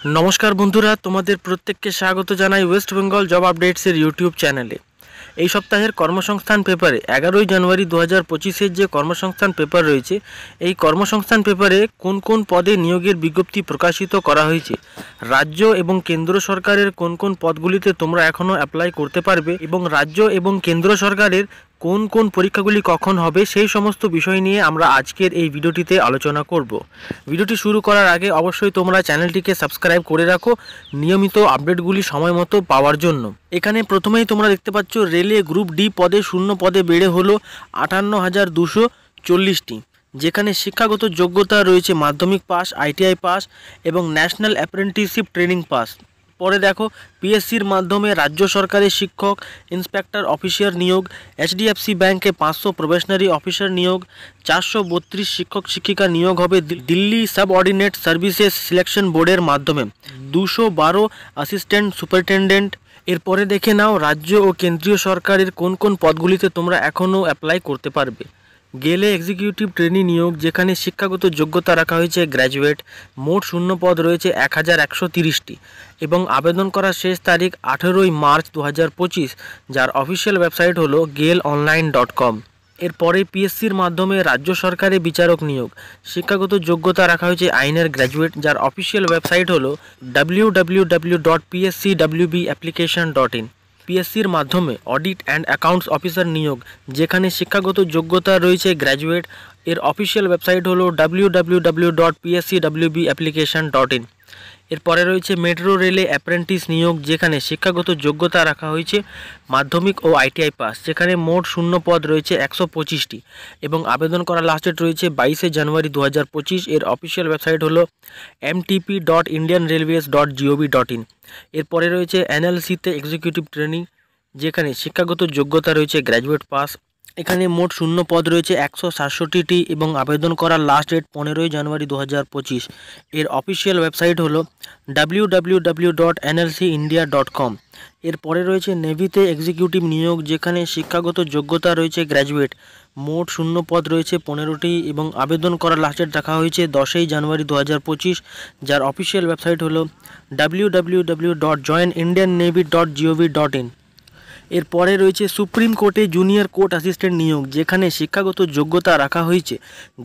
নমস্কার বন্ধুরা, তোমাদের প্রত্যেককে স্বাগত জানাই ওয়েস্ট বেঙ্গল জব আপডেটসের ইউটিউব চ্যানেলে। এই সপ্তাহের কর্মসংস্থান পেপারে 11ই জানুয়ারি 2025-এর যে কর্মসংস্থান পেপার রয়েছে, এই কর্মসংস্থান পেপারে কোন কোন পদে নিয়োগের বিজ্ঞপ্তি প্রকাশিত করা হয়েছে, রাজ্য এবং কেন্দ্র সরকারের কোন কোন পদগুলিতে তোমরা এখনও অ্যাপ্লাই করতে পারবে এবং রাজ্য এবং কেন্দ্র সরকারের কোন কোন পরীক্ষাগুলি কখন হবে, সেই সমস্ত বিষয় নিয়ে আমরা আজকের এই ভিডিওটিতে আলোচনা করব। ভিডিওটি শুরু করার আগে অবশ্যই তোমরা চ্যানেলটিকে সাবস্ক্রাইব করে রাখো নিয়মিত আপডেটগুলি সময় মতো পাওয়ার জন্য। এখানে প্রথমেই তোমরা দেখতে পাচ্ছ রেলে গ্রুপ ডি পদে শূন্য পদে বেড়ে হলো 58,240টি, যেখানে শিক্ষাগত যোগ্যতা রয়েছে মাধ্যমিক পাস, আইটিআই পাস এবং ন্যাশনাল অ্যাপ্রেন্টিসশিপ ট্রেনিং পাস। পরে দেখো পিএসসির মাধ্যমে রাজ্য সরকারের শিক্ষক ইন্সপেক্টর অফিসার নিয়োগ, এইচডিএফসি ব্যাংকে 500 প্রবেশনারি অফিসার নিয়োগ, 432 শিক্ষক শিক্ষিকা নিয়োগ হবে দিল্লি সাবঅর্ডিনেট সার্ভিসেস সিলেকশন বোর্ডের মাধ্যমে, 212 অ্যাসিস্ট্যান্ট সুপারিনটেনডেন্ট। এরপরে দেখে নাও রাজ্য ও কেন্দ্রীয় সরকারের কোন কোন পদগুলিতে তোমরা এখনও অ্যাপ্লাই করতে পারবে। গেলে এক্সিকিউটিভ ট্রেনি নিয়োগ, যেখানে শিক্ষাগত যোগ্যতা রাখা হয়েছে গ্র্যাজুয়েট, মোট শূন্য পদ রয়েছে 1130টি এবং আবেদন করার শেষ তারিখ 18ই মার্চ 2025, যার অফিসিয়াল ওয়েবসাইট হলো gelonline.com। এরপরে পিএসসির মাধ্যমে রাজ্য সরকারের বিচারক নিয়োগ, শিক্ষাগত যোগ্যতা রাখা হয়েছে আইনের গ্র্যাজুয়েট, যার অফিসিয়াল ওয়েবসাইট হলো www.pscwbapplication.in। পিএসসির মাধ্যমে অডিট অ্যান্ড অ্যাকাউন্টস অফিসার নিয়োগ, যেখানে শিক্ষাগত যোগ্যতা রয়েছে গ্র্যাজুয়েট, এর অফিসিয়াল ওয়েবসাইট হলো www.pscwbapplication.in। এরপরে রয়েছে মেট্রো রেলে অ্যাপ্রেন্টিস নিয়োগ, যেখানে শিক্ষাগত যোগ্যতা রাখা হয়েছে মাধ্যমিক ও আইটিআই পাস, যেখানে মোট শূন্য পদ রয়েছে 125টি এবং আবেদন করার লাস্ট ডেট রয়েছে 22শে জানুয়ারি 2025। এর অফিসিয়াল ওয়েবসাইট হলো mtp.indianrailways.gov.in। এরপরে রয়েছে এনএলসিতে এক্সিকিউটিভ ট্রেনিং, যেখানে শিক্ষাগত যোগ্যতা রয়েছে গ্র্যাজুয়েট পাস। এখানে মোট শূন্য পদ রয়েছে 167টি এবং আবেদন করার লাস্ট ডেট 15ই জানুয়ারি 2025। এর অফিসিয়াল ওয়েবসাইট হলো www.nlcindia.com। এরপরে রয়েছে নেভিতে এক্সিকিউটিভ নিয়োগ, যেখানে শিক্ষাগত যোগ্যতা রয়েছে গ্র্যাজুয়েট, মোট শূন্য পদ রয়েছে 15টি এবং আবেদন করার লাস্ট ডেট রাখা হয়েছে 10ই জানুয়ারি 2025, যার অফিসিয়াল ওয়েবসাইট হলো www.joinindiannavy.gov.in। এরপরে রয়েছে সুপ্রিম কোর্টে জুনিয়র কোর্ট অ্যাসিস্ট্যান্ট নিয়োগ, যেখানে শিক্ষাগত যোগ্যতা রাখা হয়েছে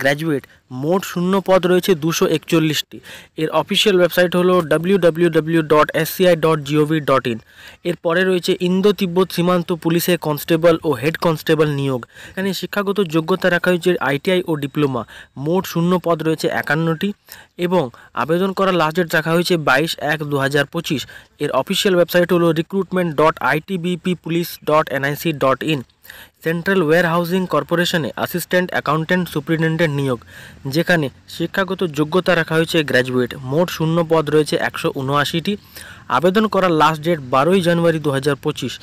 গ্র্যাজুয়েট, মোট শূন্য পদ রয়েছে 241টি। এর অফিসিয়াল ওয়েবসাইট হলো www.sci.gov.in। এরপরে রয়েছে ইন্দো তিব্বত সীমান্ত পুলিশে কনস্টেবল ও হেড কনস্টেবল নিয়োগ, এখানে শিক্ষাগত যোগ্যতা রাখা হয়েছে আইটিআই ও ডিপ্লোমা, মোট শূন্য পদ রয়েছে 51টি এবং আবেদন করার লাস্ট ডেট রাখা হয়েছে 22/1/2025। এর অফিসিয়াল ওয়েবসাইট হলো recruitment.itbppolice.nic.in। সেন্ট্রাল ওয়্যারহাউজিং কর্পোরেশনে অ্যাসিস্ট্যান্ট অ্যাকাউন্ট্যান্ট সুপারিনটেন্ডেন্ট নিয়োগ, যেখানে শিক্ষাগত যোগ্যতা রাখা হয়েছে গ্র্যাজুয়েট, মোট শূন্য পদ রয়েছে 179টি। আবেদন করার লাস্ট ডেট 12ই জানুয়ারি 2025।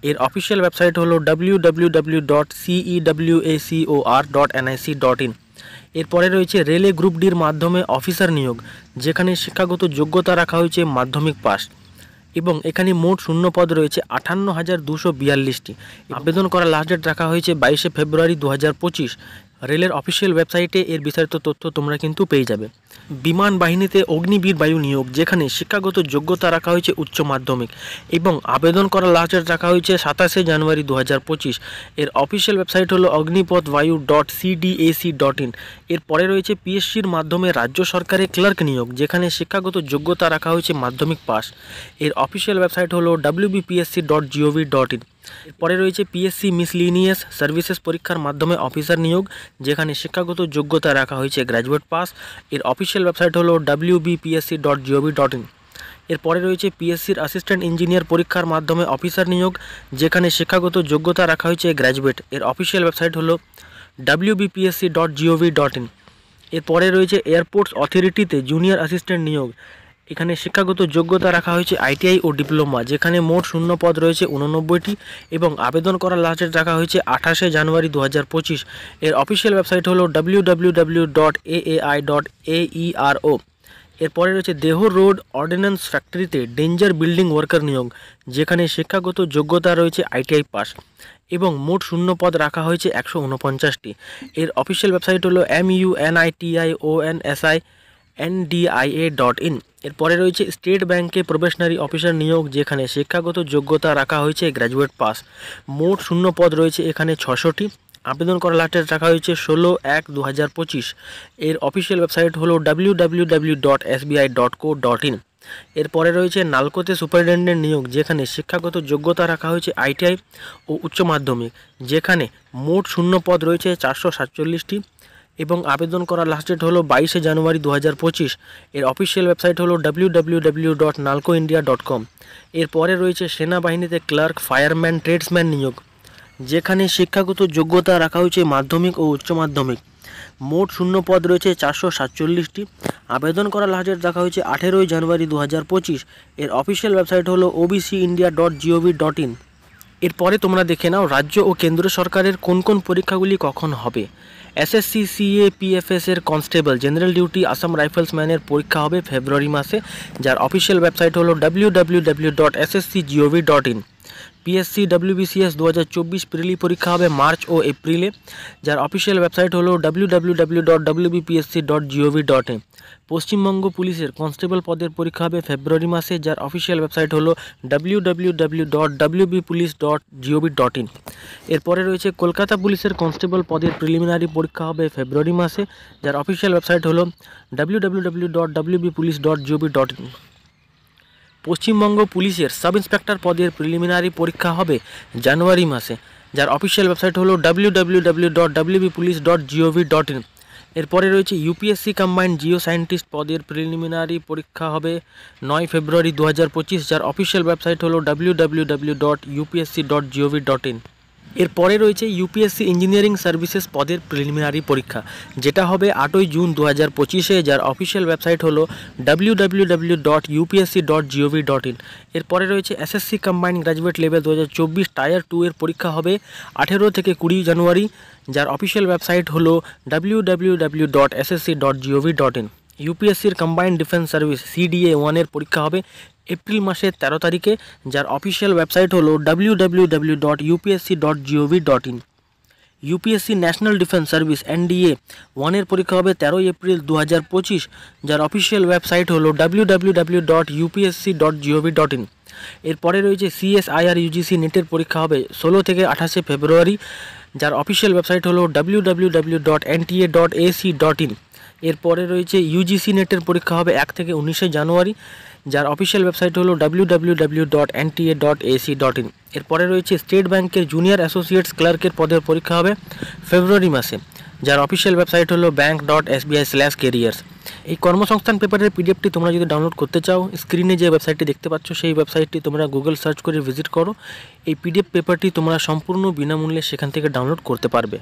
এর অফিসিয়াল ওয়েবসাইট হলো www.cewacor.nic.in। এরপরে রয়েছে রেলে গ্রুপ ডির মাধ্যমে অফিসার নিয়োগ, যেখানে শিক্ষাগত যোগ্যতা রাখা হয়েছে মাধ্যমিক পাস এবং এখানে মোট শূন্য পদ রয়েছে 58,242টি। আবেদন করার লাস্ট ডেট রাখা হয়েছে 22শে ফেব্রুয়ারি 2025। রেলের অফিসিয়াল ওয়েবসাইটে এর বিস্তারিত তথ্য তোমরা কিন্তু পেয়ে যাবে। বিমান বাহিনীতে অগ্নিবীর বায়ু নিয়োগ, যেখানে শিক্ষাগত যোগ্যতা রাখা হয়েছে উচ্চ মাধ্যমিক এবং আবেদন করার লাস্ট ডেট রাখা হয়েছে 27শে জানুয়ারি 2025। এর অফিসিয়াল ওয়েবসাইট হলো অগ্নিপথবায়ু.cdac.in। এরপরে রয়েছে পিএসসির মাধ্যমে রাজ্য সরকারের ক্লার্ক নিয়োগ, যেখানে শিক্ষাগত যোগ্যতা রাখা হয়েছে মাধ্যমিক পাস। এর অফিসিয়াল ওয়েবসাইট হলো wbpsc.gov.in। এরপরে রয়েছে পিএসসি মিসলিনিয়াস সার্ভিসেস পরীক্ষার মাধ্যমে অফিসার নিয়োগ, যেখানে শিক্ষাগত যোগ্যতা রাখা হয়েছে গ্র্যাজুয়েট পাস। এর অফিসিয়াল ওয়েবসাইট হলো wbpsc.gov.in। এরপরে রয়েছে পিএসসির অ্যাসিস্ট্যান্ট ইঞ্জিনিয়ার পরীক্ষার মাধ্যমে অফিসার নিয়োগ, যেখানে শিক্ষাগত যোগ্যতা রাখা হয়েছে গ্র্যাজুয়েট। এর অফিসিয়াল ওয়েবসাইট হলো wbpsc.gov.in। এরপরে রয়েছে এয়ারপোর্টস অথরিটিতে জুনিয়র অ্যাসিস্ট্যান্ট নিয়োগ, এখানে শিক্ষাগত যোগ্যতা রাখা হয়েছে আইটিআই ও ডিপ্লোমা, যেখানে মোট শূন্য পদ রয়েছে 89টি এবং আবেদন করার লাস্ট ডেট রাখা হয়েছে 28শে জানুয়ারি 2025। এর অফিসিয়াল ওয়েবসাইট হলো www.aai.aero। এরপরে রয়েছে দেহ রোড অর্ডিন্যান্স ফ্যাক্টরিতে ডেঞ্জার বিল্ডিং ওয়ার্কার নিয়োগ, যেখানে শিক্ষাগত যোগ্যতা রয়েছে আইটিআই পাস এবং মোট শূন্য পদ রাখা হয়েছে 149টি। এর অফিসিয়াল ওয়েবসাইট হলো munitioonsi ndia.in। এরপরে রয়েছে স্টেট ব্যাংকে প্রবেশনারি অফিসার নিয়োগ, যেখানে শিক্ষাগত যোগ্যতা রাখা হয়েছে গ্র্যাজুয়েট পাস। মোট শূন্য পদ রয়েছে এখানে 600টি। আবেদন করার লাস্ট ডেট রাখা হয়েছে 16/1/2025। এর অফিসিয়াল ওয়েবসাইট হলো www.sbi.co.in। এরপরে রয়েছে নালকোতে সুপারিনটেন্ডেন্ট নিয়োগ, যেখানে শিক্ষাগত যোগ্যতা রাখা হয়েছে আইটিআই ও উচ্চ মাধ্যমিক, যেখানে মোট শূন্য পদ রয়েছে 447টি এবং আবেদন করার লাস্ট ডেট হলো 22 জানুয়ারি 2025। এর অফিসিয়াল ওয়েবসাইট হলো www.nalcoindia.com। এরপরে রয়েছে সেনাবাহিনীতে ক্লার্ক, ফায়ারম্যান, ট্রেডসম্যান নিয়োগ, যেখানে শিক্ষাগত যোগ্যতা রাখা হয়েছে মাধ্যমিক ও উচ্চ মাধ্যমিক। মোট শূন্য পদ রয়েছে 447টি। আবেদন করার লাস্ট ডেট রাখা হয়েছে 18 জানুয়ারি 2025। এর অফিসিয়াল ওয়েবসাইট হলো obcindia.gov.in। এরপরে তোমরা দেখে নাও রাজ্য ও কেন্দ্র সরকারের কোন কোন পরীক্ষাগুলি কখন হবে। এসএসসি সিএপিএফএস এর কনস্টেবল জেনারেল ডিউটি আসাম রাইফেলসম্যানের পরীক্ষা হবে ফেব্রুয়ারি মাসে, যার অফিসিয়াল ওয়েবসাইট হলো www.sscgov.in। পিএসসি ডব্লিউবিসিএস 2024 প্রিলি পরীক্ষা হবে মার্চ ও এপ্রিলে, যার অফিসিয়াল ওয়েবসাইট হলো www.wbpsc.gov.in। পশ্চিমবঙ্গ পুলিশের কনস্টেবল পদের পরীক্ষা হবে ফেব্রুয়ারি মাসে, যার অফিসিয়াল ওয়েবসাইট হলো www.wbpolice.gov.in। এরপরে রয়েছে কলকাতা পুলিশের কনস্টেবল পদের প্রিলিমিনারি পরীক্ষা হবে ফেব্রুয়ারি মাসে, যার অফিসিয়াল ওয়েবসাইট হলো www.wbpolice.gov.in। পশ্চিমবঙ্গ পুলিশের সাব ইন্সপেক্টর পদের প্রিলিমিনারি পরীক্ষা হবে জানুয়ারি মাসে, যার অফিসিয়াল ওয়েবসাইট হলো www.wbpolice.gov.in। এরপরে রয়েছে ইউপিএসসি কম্বাইন্ড জিও সায়েন্টিস্ট পদের প্রিলিমিনারি পরীক্ষা হবে 9 ফেব্রুয়ারি 2025, যার অফিসিয়াল ওয়েবসাইট হলো www.upsc.gov.in। এরপরে রয়েছে ইউপিএসসি ইঞ্জিনিয়ারিং সার্ভিসেস পদের প্রিলিমিনারি পরীক্ষা, যেটা হবে 8 জুন 2025-এ, যার অফিসিয়াল ওয়েবসাইট হলো www.upsc.gov.in। এরপরে রয়েছে SSC combined graduate level 2024 tyre 2 এর পরীক্ষা হবে 18 থেকে 20 জানুয়ারি, যার অফিসিয়াল ওয়েবসাইট হলো www.ssc.gov.in। ইউপিএসসির কম্বাইন্ড ডিফেন্স সার্ভিস CDA 1 এর পরীক্ষা হবে এপ্রিল মাসের 13 তারিখে, যার অফিসিয়াল ওয়েবসাইট হলো www.upsc.gov.in। UPSC national defence service NDA 1 এর পরীক্ষা হবে 13 এপ্রিল 2025, যার অফিসিয়াল ওয়েবসাইট হলো www.upsc.gov.in। এরপরে রয়েছে CSIR UGC নেটের পরীক্ষা হবে 16 থেকে 28 ফেব্রুয়ারি, যার অফিসিয়াল ওয়েবসাইট হলো www.nta.ac.in। এরপরে রয়েছে ইউজিসি নেটের পরীক্ষা হবে 1 থেকে 19 জানুয়ারি, যার অফিসিয়াল ওয়েবসাইট হলো www.nta.ac.in। এরপরে রয়েছে স্টেট ব্যাংকের জুনিয়র অ্যাসোসিয়েটস ক্লার্কের পদের পরীক্ষা হবে ফেব্রুয়ারি মাসে, যার অফিসিয়াল ওয়েবসাইট হলো bank.sbi/careers। এই কর্মসংস্থান পেপারের পিডিএফটি তোমরা যদি ডাউনলোড করতে চাও, স্ক্রিনে যে ওয়েবসাইটটি দেখতে পাচ্ছ সেই ওয়েবসাইটটি তোমরা গুগল সার্চ করে ভিজিট করো। এই পিডিএফ পেপারটি তোমরা সম্পূর্ণ বিনামূল্যে সেখান থেকে ডাউনলোড করতে পারবে।